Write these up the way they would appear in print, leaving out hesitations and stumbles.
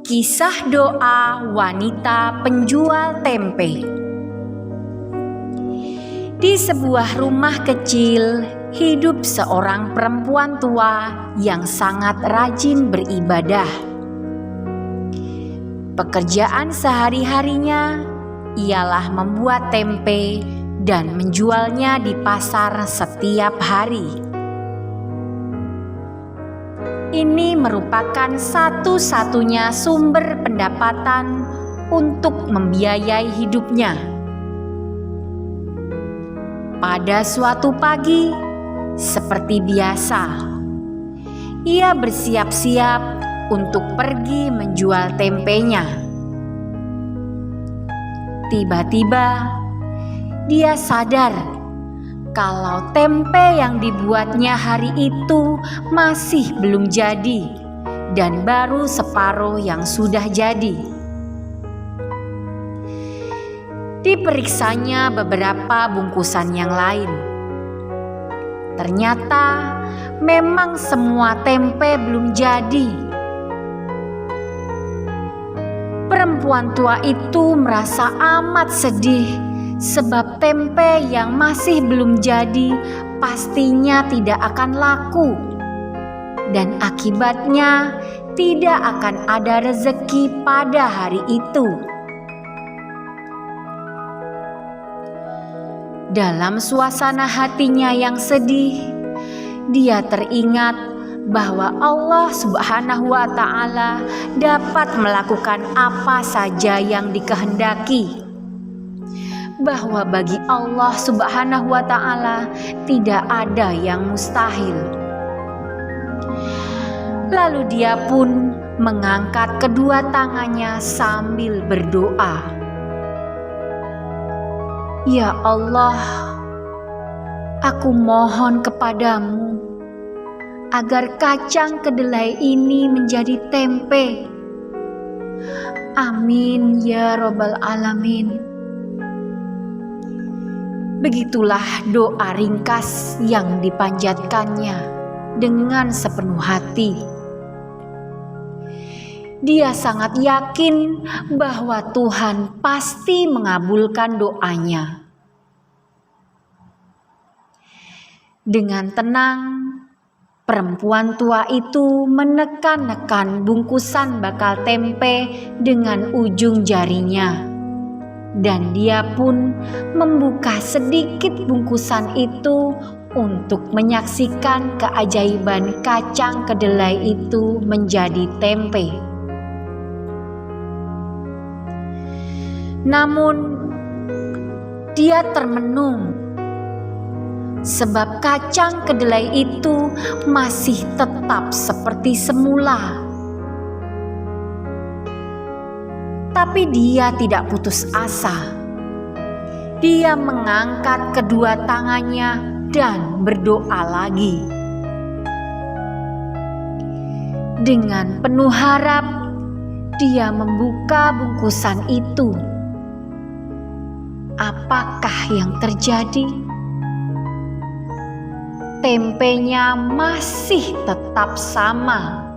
Kisah doa wanita penjual tempe. Di sebuah rumah kecil, hidup seorang perempuan tua yang sangat rajin beribadah. Pekerjaan sehari-harinya ialah membuat tempe dan menjualnya di pasar setiap hari. Ini merupakan satu-satunya sumber pendapatan untuk membiayai hidupnya. Pada suatu pagi, seperti biasa, ia bersiap-siap untuk pergi menjual tempenya. Tiba-tiba, dia sadar kalau tempe yang dibuatnya hari itu masih belum jadi dan baru separuh yang sudah jadi. Diperiksanya beberapa bungkusan yang lain. Ternyata memang semua tempe belum jadi. Perempuan tua itu merasa amat sedih sebab tempe yang masih belum jadi pastinya tidak akan laku, dan akibatnya tidak akan ada rezeki pada hari itu. Dalam suasana hatinya yang sedih, dia teringat bahwa Allah Subhanahu wa Ta'ala dapat melakukan apa saja yang dikehendaki, bahwa bagi Allah Subhanahu wa Ta'ala tidak ada yang mustahil. Lalu dia pun mengangkat kedua tangannya sambil berdoa, "Ya Allah, aku mohon kepadamu agar kacang kedelai ini menjadi tempe. Amin ya Rabbal Alamin." Begitulah doa ringkas yang dipanjatkannya dengan sepenuh hati. Dia sangat yakin bahwa Tuhan pasti mengabulkan doanya. Dengan tenang, perempuan tua itu menekan-nekan bungkusan bakal tempe dengan ujung jarinya. Dan dia pun membuka sedikit bungkusan itu untuk menyaksikan keajaiban kacang kedelai itu menjadi tempe. Namun, dia termenung sebab kacang kedelai itu masih tetap seperti semula. Tapi dia tidak putus asa. Dia mengangkat kedua tangannya dan berdoa lagi. Dengan penuh harap, dia membuka bungkusan itu. Apakah yang terjadi? Tempenya masih tetap sama.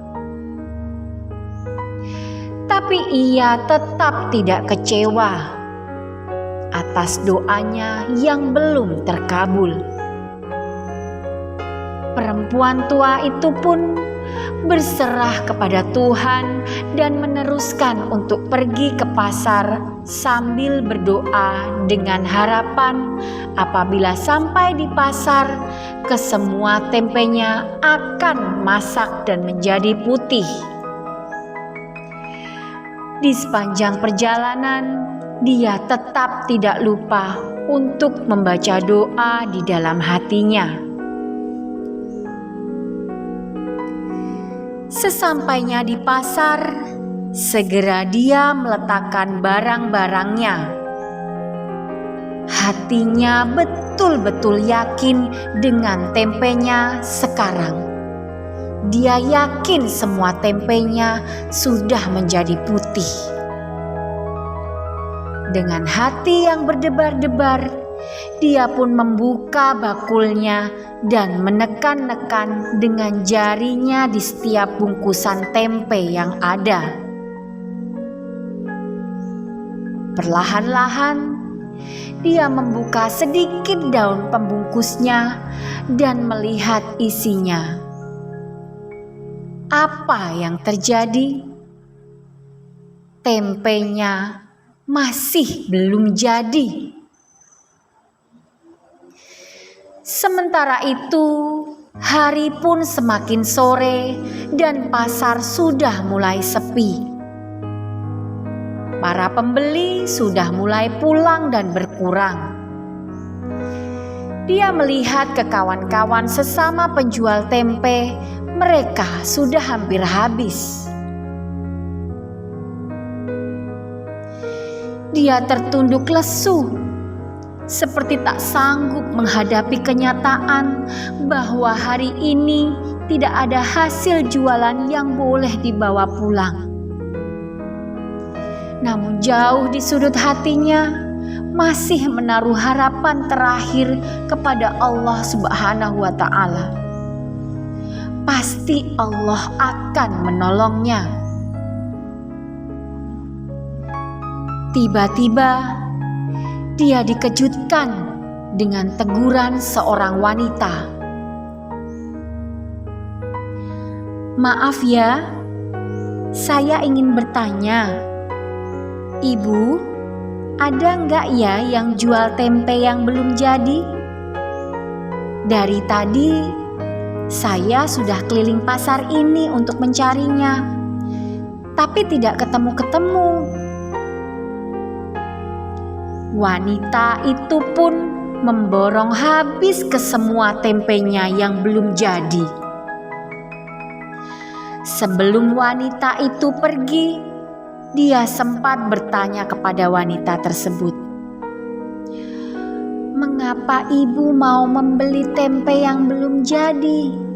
Tapi ia tetap tidak kecewa atas doanya yang belum terkabul. Perempuan tua itu pun berserah kepada Tuhan dan meneruskan untuk pergi ke pasar sambil berdoa dengan harapan apabila sampai di pasar, kesemua tempenya akan masak dan menjadi putih. Di sepanjang perjalanan, dia tetap tidak lupa untuk membaca doa di dalam hatinya. Sesampainya di pasar, segera dia meletakkan barang-barangnya. Hatinya betul-betul yakin dengan tempenya sekarang. Dia yakin semua tempenya sudah menjadi putih. Dengan hati yang berdebar-debar, dia pun membuka bakulnya dan menekan-nekan dengan jarinya di setiap bungkusan tempe yang ada. Perlahan-lahan dia membuka sedikit daun pembungkusnya dan melihat isinya. Apa yang terjadi? Tempenya masih belum jadi. Sementara itu, hari pun semakin sore dan pasar sudah mulai sepi. Para pembeli sudah mulai pulang dan berkurang. Dia melihat ke kawan-kawan sesama penjual tempe, mereka sudah hampir habis. Dia tertunduk lesu, seperti tak sanggup menghadapi kenyataan bahwa hari ini tidak ada hasil jualan yang boleh dibawa pulang. Namun jauh di sudut hatinya masih menaruh harapan terakhir kepada Allah Subhanahu wa Ta'ala. Pasti Allah akan menolongnya. Tiba-tiba dia dikejutkan dengan teguran seorang wanita. "Maaf ya, saya ingin bertanya, Ibu, ada nggak ya yang jual tempe yang belum jadi? Dari tadi saya sudah keliling pasar ini untuk mencarinya, tapi tidak ketemu-ketemu." Wanita itu pun memborong habis ke semua tempenya yang belum jadi. Sebelum wanita itu pergi, dia sempat bertanya kepada wanita tersebut, "Mengapa ibu mau membeli tempe yang belum jadi?"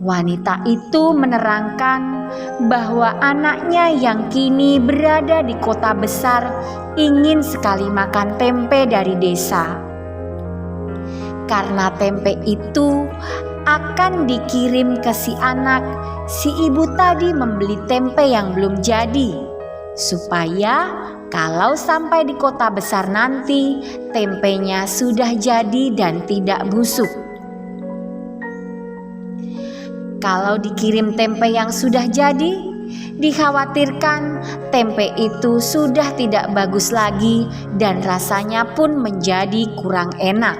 Wanita itu menerangkan bahwa anaknya yang kini berada di kota besar ingin sekali makan tempe dari desa. Karena tempe itu akan dikirim ke si anak, si ibu tadi membeli tempe yang belum jadi, supaya kalau sampai di kota besar nanti tempenya sudah jadi dan tidak busuk. Kalau dikirim tempe yang sudah jadi, dikhawatirkan tempe itu sudah tidak bagus lagi dan rasanya pun menjadi kurang enak.